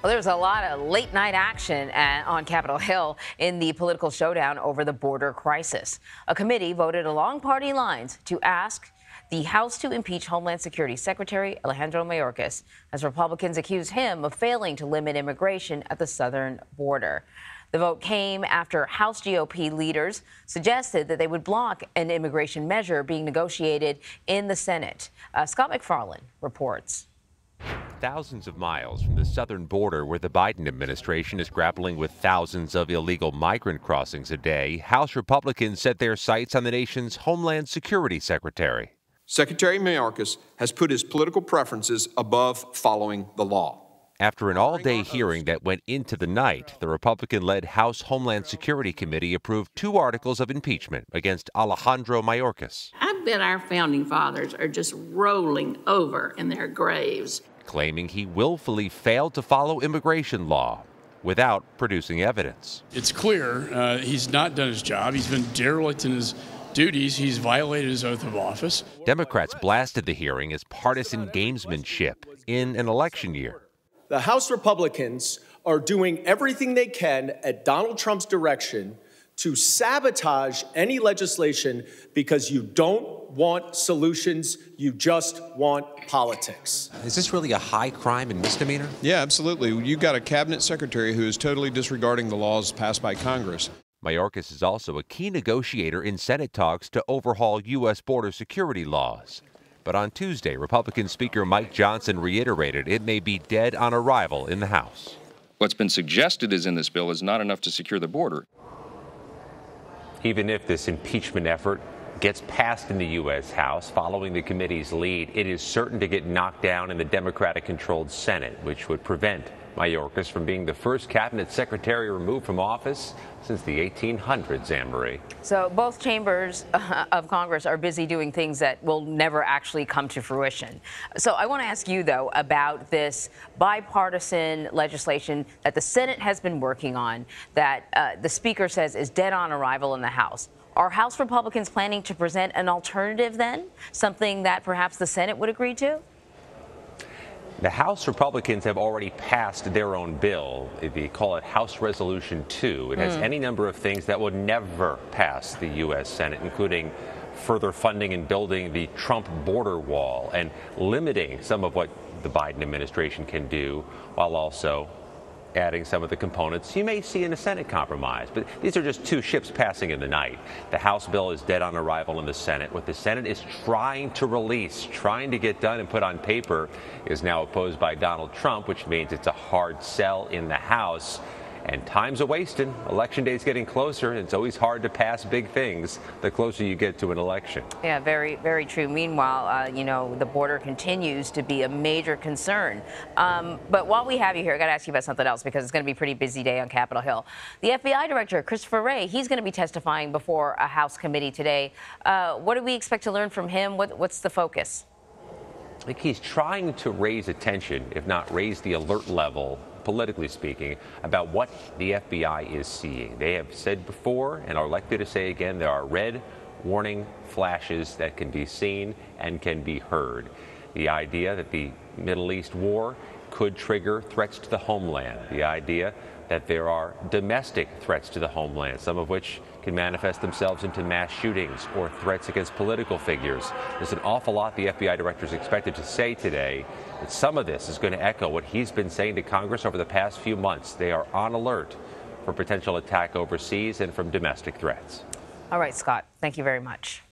Well, there's a lot of late night action on Capitol Hill in the political showdown over the border crisis. A committee voted along party lines to ask the House to impeach Homeland Security Secretary Alejandro Mayorkas, as Republicans accused him of failing to limit immigration at the southern border. The vote came after House GOP leaders suggested that they would block an immigration measure being negotiated in the Senate. Scott MacFarlane reports. Thousands of miles from the southern border, where the Biden administration is grappling with thousands of illegal migrant crossings a day, House Republicans set their sights on the nation's Homeland Security Secretary. Secretary Mayorkas has put his political preferences above following the law. After an all-day hearing that went into the night, the Republican-led House Homeland Security Committee approved 2 articles of impeachment against Alejandro Mayorkas. I bet our founding fathers are just rolling over in their graves, Claiming he willfully failed to follow immigration law without producing evidence. It's clear he's not done his job. He's been derelict in his duties. He's violated his oath of office. Democrats blasted the hearing as partisan gamesmanship in an election year. The House Republicans are doing everything they can at Donald Trump's direction to sabotage any legislation because you don't want solutions, you just want politics. Is this really a high crime and misdemeanor? Yeah, absolutely. You've got a cabinet secretary who is totally disregarding the laws passed by Congress. Mayorkas is also a key negotiator in Senate talks to overhaul U.S. border security laws. But on Tuesday, Republican Speaker Mike Johnson reiterated it may be dead on arrival in the House. What's been suggested is in this bill is not enough to secure the border. Even if this impeachment effort gets passed in the U.S. House following the committee's lead, it is certain to get knocked down in the Democratic-controlled Senate, which would prevent Mayorkas from being the first cabinet secretary removed from office since the 1800s, Anne-Marie. So both chambers of Congress are busy doing things that will never actually come to fruition. So I want to ask you, though, about this bipartisan legislation that the Senate has been working on that the Speaker says is dead on arrival in the House. Are House Republicans planning to present an alternative then, something that perhaps the Senate would agree to? The House Republicans have already passed their own bill. They call it House Resolution 2. It has any number of things that would never pass the U.S. Senate, including further funding and building the Trump border wall and limiting some of what the Biden administration can do, while also adding some of the components you may see in a Senate compromise. But these are just 2 ships passing in the night. The House bill is dead on arrival in the Senate. What the Senate is trying to release, trying to get done and put on paper, is now opposed by Donald Trump, which means it's a hard sell in the House. And time's a-wasting. Election day's getting closer. It's always hard to pass big things the closer you get to an election. Yeah, very, very true. Meanwhile, you know, the border continues to be a major concern. But while we have you here, I got to ask you about something else, because it's going to be a pretty busy day on Capitol Hill. The FBI Director, Christopher Wray, he's going to be testifying before a House committee today. What do we expect to learn from him? What's the focus? I think he's trying to raise attention, if not raise the alert level, politically speaking, about what the FBI is seeing. They have said before and are likely to say again, there are red warning flashes that can be seen and can be heard. The idea that the Middle East war could trigger threats to the homeland. The idea that there are domestic threats to the homeland, some of which can manifest themselves into mass shootings or threats against political figures. There's an awful lot the FBI director is expected to say today. But some of this is going to echo what he's been saying to Congress over the past few months. They are on alert for potential attack overseas and from domestic threats. All right, Scott, thank you very much.